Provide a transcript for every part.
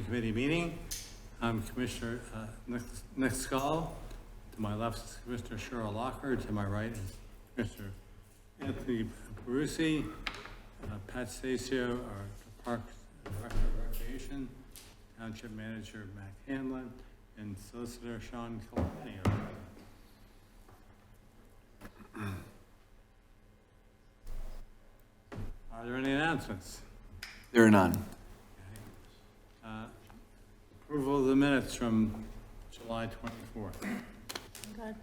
committee meeting. I'm Commissioner Nick Scull. To my left is Commissioner Cheryl Locker. To my right is Commissioner Anthony Perusi, Pat Stacio, our Parks Director of Recreation, Township Manager Mac Hanlon, and Solicitor Sean Calani. Are there any announcements? There are none. Approval of the minutes from July 24th. Good.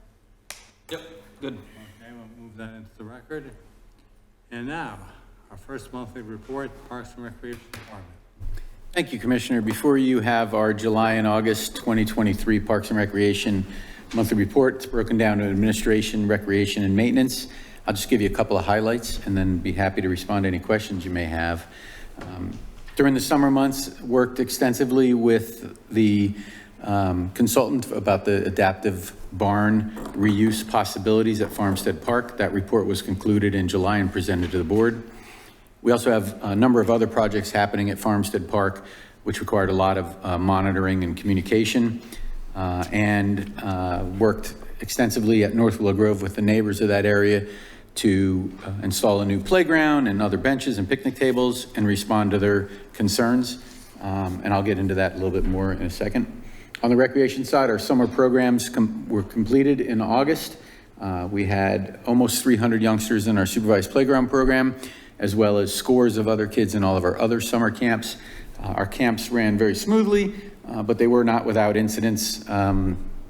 Yep, good. Okay, we'll move that into the record. And now, our first monthly report, Parks and Recreation Department. Thank you, Commissioner. Before you have our July and August 2023 Parks and Recreation monthly report. It's broken down to administration, recreation, and maintenance. I'll just give you a couple of highlights and then be happy to respond to any questions you may have. During the summer months, worked extensively with the consultant about the adaptive barn reuse possibilities at Farmstead Park. That report was concluded in July and presented to the board. We also have a number of other projects happening at Farmstead Park, which required a lot of monitoring and communication, and worked extensively at North Willow Grove with the neighbors of that area to install a new playground and other benches and picnic tables and respond to their concerns. And I'll get into that a little bit more in a second. On the recreation side, our summer programs were completed in August. We had almost 300 youngsters in our supervised playground program, as well as scores of other kids in all of our other summer camps. Our camps ran very smoothly, but they were not without incidents.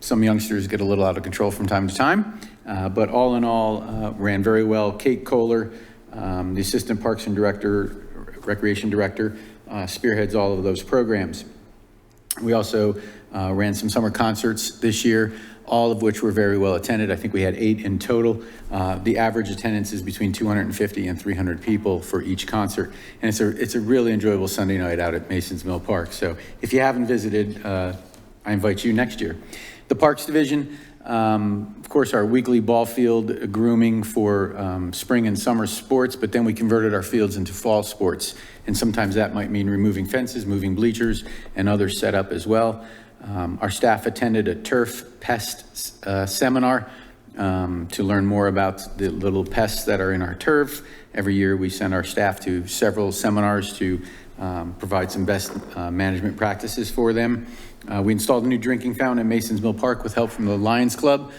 Some youngsters get a little out of control from time to time, but all in all, ran very well. Kate Kohler, the Assistant Parks and Recreation Director, spearheads all of those programs. We also ran some summer concerts this year, all of which were very well attended. I think we had 8 in total. The average attendance is between 250 and 300 people for each concert. And it's a really enjoyable Sunday night out at Masons Mill Park. So if you haven't visited, I invite you next year. The Parks Division, of course, our weekly ball field grooming for spring and summer sports, but then we converted our fields into fall sports. And sometimes that might mean removing fences, moving bleachers, and other setup as well. Our staff attended a turf pest seminar to learn more about the little pests that are in our turf. Every year we send our staff to several seminars to provide some best management practices for them. We installed a new drinking fountain at Masons Mill Park with help from the Lions Club.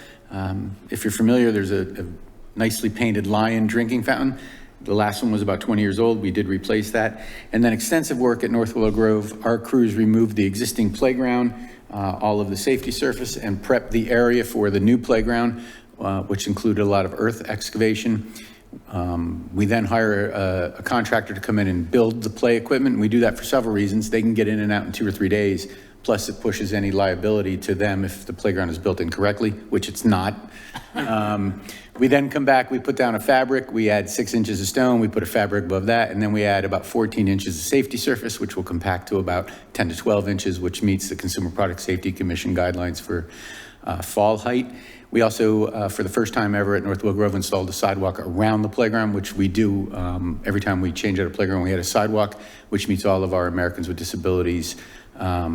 If you're familiar, there's a nicely painted lion drinking fountain. The last one was about 20 years old. We did replace that. And then extensive work at North Willow Grove. Our crews removed the existing playground, all of the safety surface, and prepped the area for the new playground, which included a lot of earth excavation. We then hire a contractor to come in and build the play equipment. We do that for several reasons. They can get in and out in 2 or 3 days. Plus it pushes any liability to them if the playground is built incorrectly, which it's not. We then come back, we put down a fabric, we add 6 inches of stone, we put a fabric above that, and then we add about 14 inches of safety surface, which will compact to about 10 to 12 inches, which meets the Consumer Product Safety Commission guidelines for fall height. We also, for the first time ever at North Willow Grove, installed a sidewalk around the playground, which we do every time we change out a playground. We had a sidewalk, which meets all of our Americans with Disabilities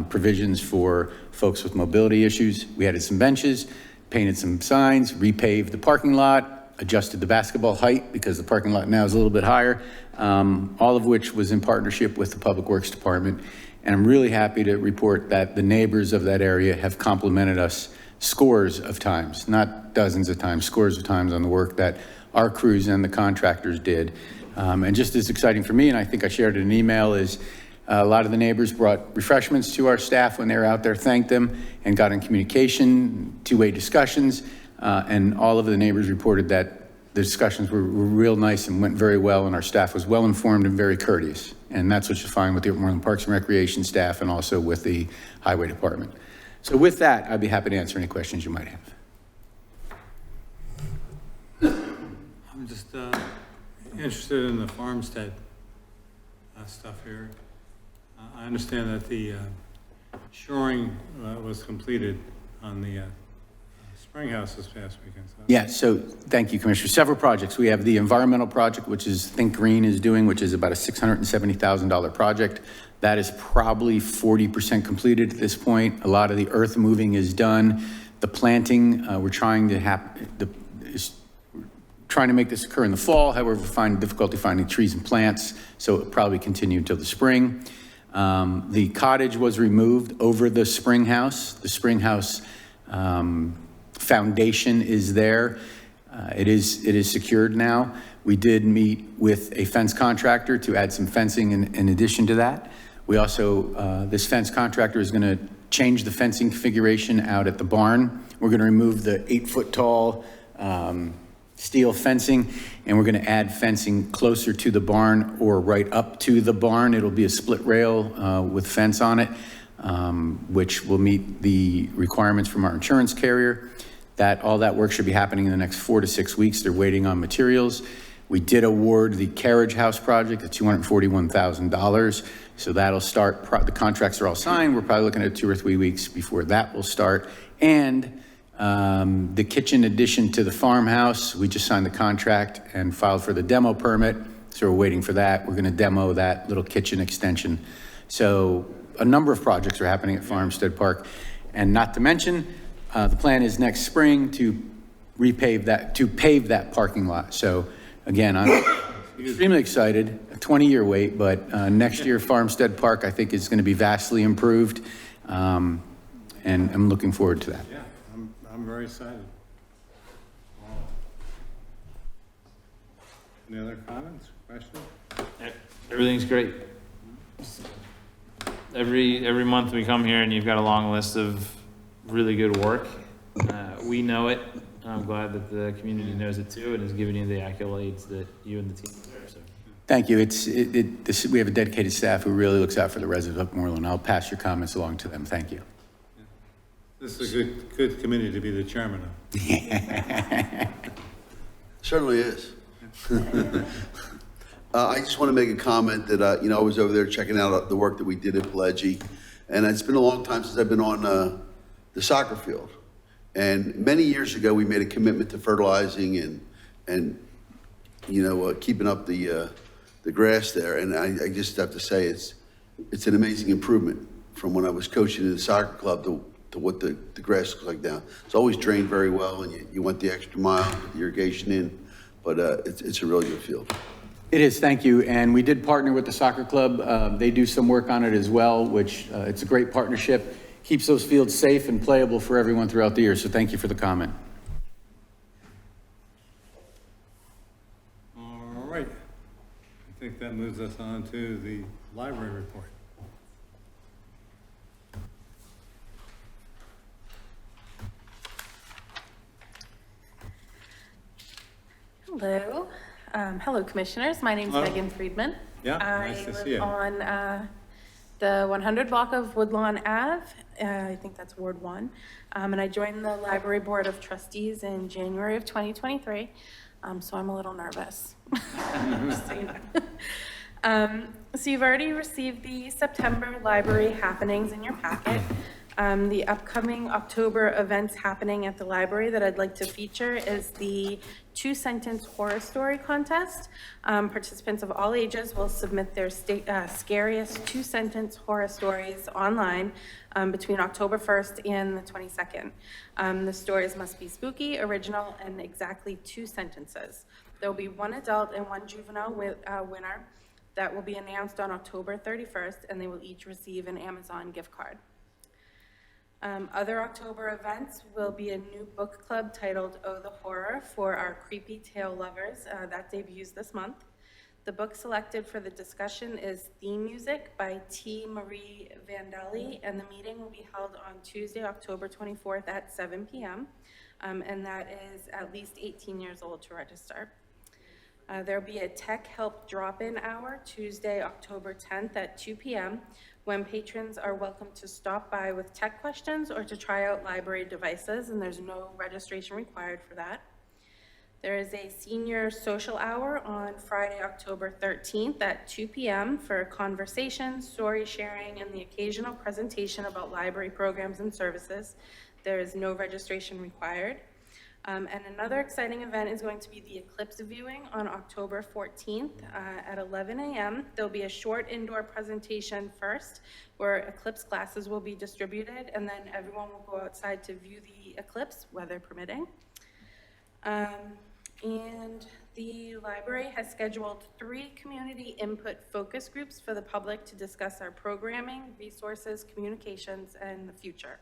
provisions for folks with mobility issues. We added some benches, painted some signs, repaved the parking lot, adjusted the basketball height because the parking lot now is a little bit higher, all of which was in partnership with the Public Works Department. And I'm really happy to report that the neighbors of that area have complimented us scores of times, not dozens of times, scores of times on the work that our crews and the contractors did. And just as exciting for me, and I think I shared in an email, is a lot of the neighbors brought refreshments to our staff when they were out there, thanked them, and got in communication, 2-way discussions, and all of the neighbors reported that the discussions were real nice and went very well, and our staff was well informed and very courteous. And that's what you find with the Orland Parks and Recreation staff and also with the Highway Department. So with that, I'd be happy to answer any questions you might have. I'm just interested in the farmstead stuff here. I understand that the shoring was completed on the Spring House this past weekend. So. Yeah, so thank you, Commissioner. Several projects. We have the environmental project, which is Think Green is doing, which is about a $670,000 project. That is probably 40% completed at this point. A lot of the earth moving is done. The planting, we're trying to trying to make this occur in the fall. However, we find difficulty finding trees and plants, so it'll probably continue until the spring. The cottage was removed over the spring house. The spring house foundation is there. It is secured now. We did meet with a fence contractor to add some fencing in addition to that. We also, this fence contractor is going to change the fencing configuration out at the barn. We're going to remove the 8-foot tall steel fencing, and we're going to add fencing closer to the barn or right up to the barn. It'll be a split rail with fence on it, which will meet the requirements from our insurance carrier. All that work should be happening in the next 4 to 6 weeks. They're waiting on materials. We did award the carriage house project at $241,000. So that'll start, the contracts are all signed. We're probably looking at 2 or 3 weeks before that will start. And the kitchen addition to the farmhouse, we just signed the contract and filed for the demo permit. So we're waiting for that. We're gonna demo that little kitchen extension. So a number of projects are happening at Farmstead Park. And not to mention, the plan is next spring to pave that parking lot. So again, I'm extremely excited, a 20-year wait, but next year Farmstead Park, I think, is going to be vastly improved, and I'm looking forward to that. Yeah, I'm very excited. Wow. Any other comments, questions? Everything's great. Every month we come here and you've got a long list of really good work. We know it. I'm glad that the community knows it too and is giving you the accolades that you and the team deserve. So. Thank you. We have a dedicated staff who really looks out for the residents of Moreland. I'll pass your comments along to them. Thank you. This is a good committee to be the chairman of. Certainly is. I just want to make a comment that, I was over there checking out the work that we did at Pileggi, and it's been a long time since I've been on the soccer field. And many years ago, we made a commitment to fertilizing and keeping up the grass there. And I just have to say it's an amazing improvement from when I was coaching in the soccer club to what the grass looks like now. It's always drained very well, and you went the extra mile, with the irrigation in, but it's a really good field. It is, thank you. And we did partner with the soccer club. They do some work on it as well, which it's a great partnership. Keeps those fields safe and playable for everyone throughout the year. So thank you for the comment. All right. I think that moves us on to the library report. Hello. Hello, commissioners. My name is Hello. Megan Friedman. Yeah, nice to see you. I live on the 100 block of Woodlawn Ave. I think that's Ward 1. And I joined the Library Board of Trustees in January of 2023. So I'm a little nervous. Just so you know. So you've already received the September library happenings in your packet. The upcoming October events happening at the library that I'd like to feature is the 2-sentence horror story contest. Participants of all ages will submit their scariest 2-sentence horror stories online between October 1st and the 22nd. The stories must be spooky, original, and exactly 2 sentences. There will be 1 adult and 1 juvenile winner that will be announced on October 31st, and they will each receive an Amazon gift card. Other October events will be a new book club titled Oh the Horror for our creepy tale lovers. That debuts this month. The book selected for the discussion is Theme Music by T. Marie Vandelli, and the meeting will be held on Tuesday, October 24th at 7 p.m. And that is at least 18 years old to register. There'll be a tech help drop-in hour Tuesday, October 10th at 2 p.m. when patrons are welcome to stop by with tech questions or to try out library devices, and there's no registration required for that. There is a senior social hour on Friday, October 13th at 2 p.m. for conversation, story sharing, and the occasional presentation about library programs and services. There is no registration required. And another exciting event is going to be the eclipse viewing on October 14th at 11 a.m. There'll be a short indoor presentation first where eclipse glasses will be distributed, and then everyone will go outside to view the eclipse, weather permitting. And the library has scheduled 3 community input focus groups for the public to discuss our programming, resources, communications, and the future.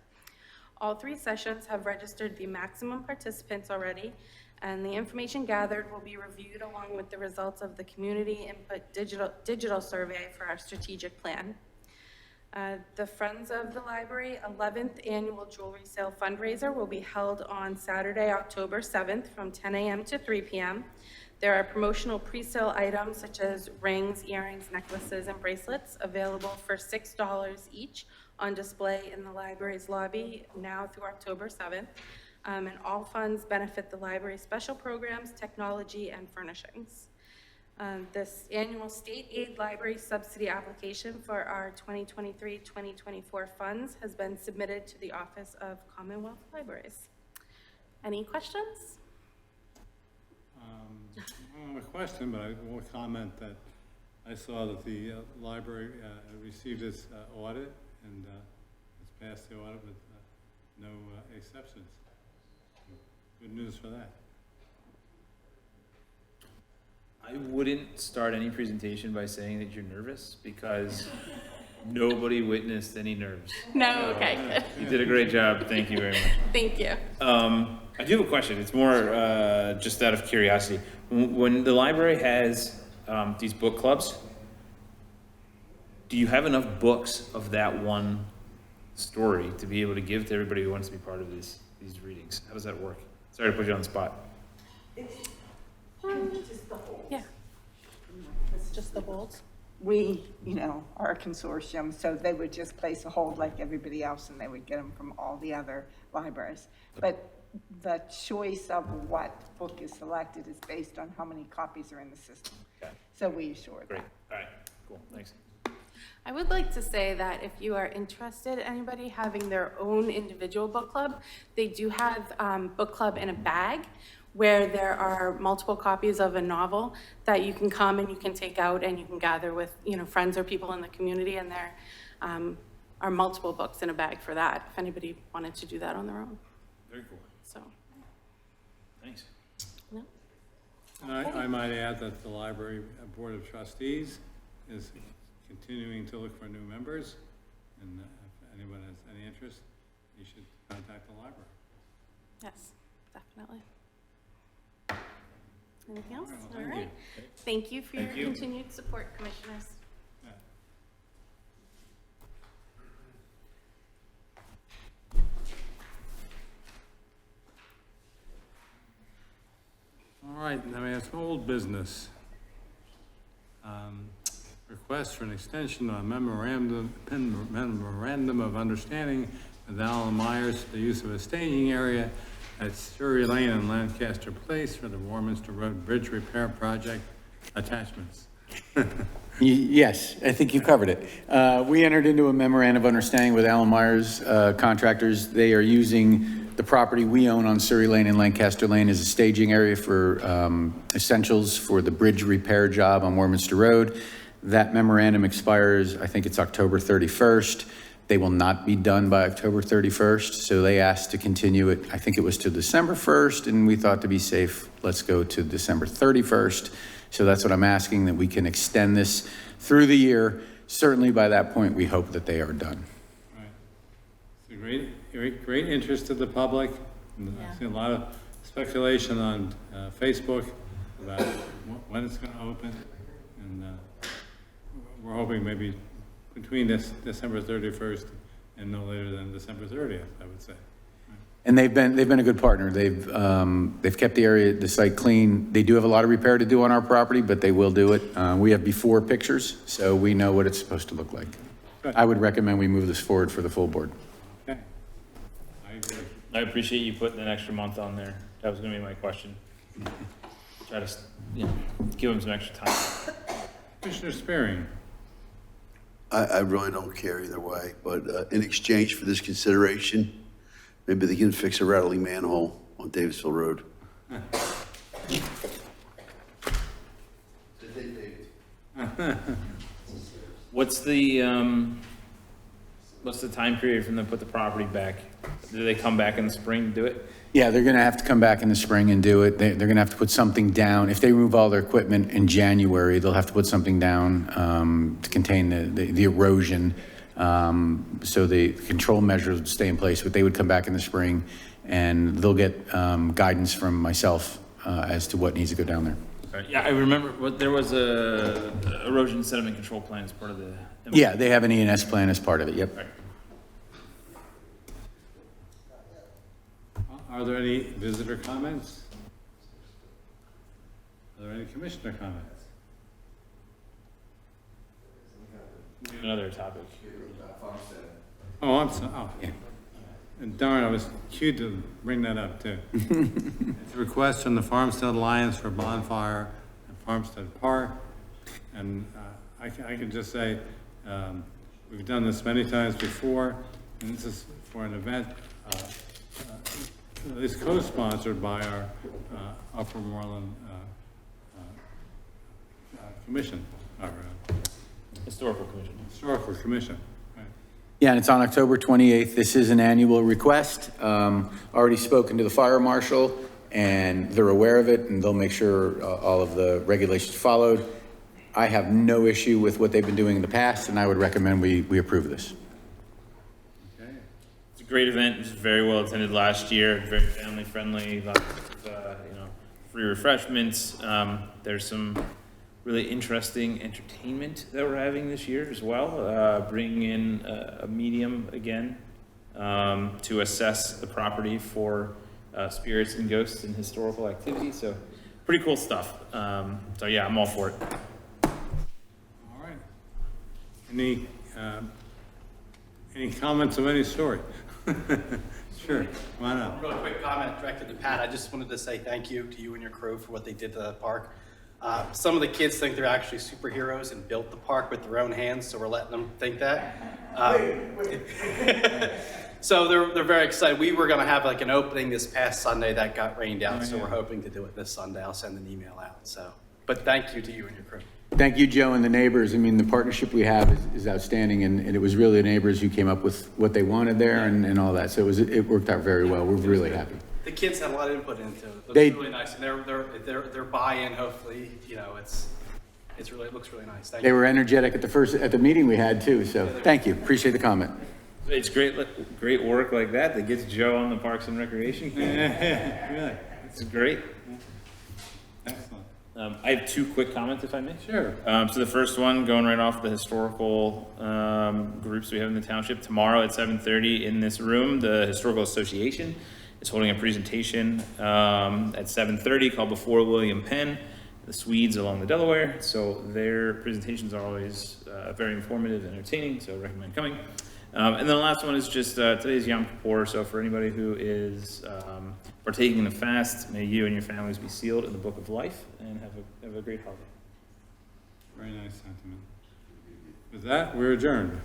All 3 sessions have registered the maximum participants already, and the information gathered will be reviewed along with the results of the community input digital survey for our strategic plan. The Friends of the Library 11th Annual Jewelry Sale Fundraiser will be held on Saturday, October 7th from 10 a.m. to 3 p.m. There are promotional pre-sale items such as rings, earrings, necklaces, and bracelets available for $6 each on display in the library's lobby now through October 7th. And all funds benefit the library's special programs, technology, and furnishings. This annual state aid library subsidy application for our 2023-2024 funds has been submitted to the Office of Commonwealth Libraries. Any questions? I don't have a question, but I will comment that I saw that the library received its audit and it's passed the audit with no exceptions. Good news for that. I wouldn't start any presentation by saying that you're nervous because nobody witnessed any nerves. No, okay, good. You did a great job. Thank you very much. Thank you. I do have a question. It's more just out of curiosity. When the library has these book clubs, do you have enough books of that one story to be able to give to everybody who wants to be part of these readings? How does that work? Sorry to put you on the spot. Yeah. It's just the holds. We, are a consortium, so they would just place a hold like everybody else, and they would get them from all the other libraries. But the choice of what book is selected is based on how many copies are in the system. Okay. So we assure Great. that. All right. Cool. Thanks. I would like to say that if you are interested, anybody having their own individual book club, they do have book club in a bag where there are multiple copies of a novel that you can come and you can take out and you can gather with, friends or people in the community, and there are multiple books in a bag for that, if anybody wanted to do that on their own, Very cool. so. Thanks. No? And I might add that the library board of trustees is continuing to look for new members, and if anyone has any interest, you should contact the library. Yes, definitely. Anything else? All All right, well, right. Thank you for your Thank you. continued support, commissioners. Yeah. All right, now we have some old business. Request for an extension of a memorandum of understanding with Alan Myers for the use of a staging area at Surrey Lane and Lancaster Place for the Warminster Road Bridge Repair Project attachments. Yes, I think you covered it. We entered into a memorandum of understanding with Alan Myers Contractors. They are using the property we own on Surrey Lane and Lancaster Lane as a staging area for essentials for the bridge repair job on Warminster Road. That memorandum expires, I think it's October 31st. They will not be done by October 31st, so they asked to continue it. I think it was to December 1st, and we thought to be safe, let's go to December 31st. So that's what I'm asking, that we can extend this through the year. Certainly by that point, we hope that they are done. Right. It's a great interest of the public. And Yeah. I've seen a lot of speculation on Facebook about when it's going to open. And we're hoping maybe between this December 31st and no later than December 30th, I would say. And they've been a good partner. They've kept the site clean. They do have a lot of repair to do on our property, but they will do it. We have before pictures, so we know what it's supposed to look like. Good. I would recommend we move this forward for the full board. Okay. I agree. I appreciate you putting an extra month on there. That was gonna be my question. Try to, give them some extra time. Commissioner Spearing. I really don't care either way, but in exchange for this consideration, Maybe they can fix a rattling manhole on Davisville Road. What's the time period from them to put the property back? Do they come back in the spring to do it? Yeah, they're going to have to come back in the spring and do it. They're going to have to put something down. If they remove all their equipment in January, they'll have to put something down to contain the erosion. So the control measures would stay in place, but they would come back in the spring and they'll get guidance from myself as to what needs to go down there. Right, yeah, I remember there was a erosion sediment control plan as part of the. Yeah, they have an E&S plan as part of it, yep. Right. Are there any visitor comments? Are there any commissioner comments? Another topic. Oh, I'm sorry, oh, yeah. And darn, I was cued to bring that up too. It's a request from the Farmstead Alliance for bonfire at Farmstead Park. And I can just say, we've done this many times before, and this is for an event, it's co-sponsored by our Upper Moreland Commission, our Historical Commission. Historical Commission. Right. Yeah, and it's on October 28th. This is an annual request. Already spoken to the fire marshal, and they're aware of it, and they'll make sure all of the regulations followed. I have no issue with what they've been doing in the past, and I would recommend we approve this. Okay. It's a great event. It was very well attended last year. Very family friendly. Lots of free refreshments. There's some really interesting entertainment that we're having this year as well. Bringing in a medium again to assess the property for spirits and ghosts and historical activity. So pretty cool stuff. So yeah, I'm all for it. All right. Any comments of any sort? Sure, why not? Really quick comment directed to Pat. I just wanted to say thank you to you and your crew for what they did to the park. Some of the kids think they're actually superheroes and built the park with their own hands, so we're letting them think that. So they're very excited. We were going to have like an opening this past Sunday that got rained out, so we're hoping to do it this Sunday. I'll send an email out. So, but thank you to you and your crew. Thank you, Joe, and the neighbors. I mean, the partnership we have is outstanding, and it was really the neighbors who came up with what they wanted there and all that. So it worked out very well. We're really happy. The kids had a lot of input into it. It looks They- really nice, and their buy-in. Hopefully, it looks really nice. Thank They you. were energetic at the meeting we had too. So thank you. Appreciate the comment. It's great work like that gets Joe on the Parks and Recreation Committee. Really? It's great. Excellent. I have two quick comments, if I may. Sure. So the first one, going right off the historical groups we have in the township, tomorrow at 7:30 in this room, the Historical Association is holding a presentation at 7:30 called Before William Penn, the Swedes along the Delaware. So their presentations are always very informative and entertaining, so I recommend coming. And then the last one is just today's Yom Kippur, so for anybody who is partaking in the fast, may you and your families be sealed in the book of life and have a great holiday. Very nice sentiment. With that, we're adjourned.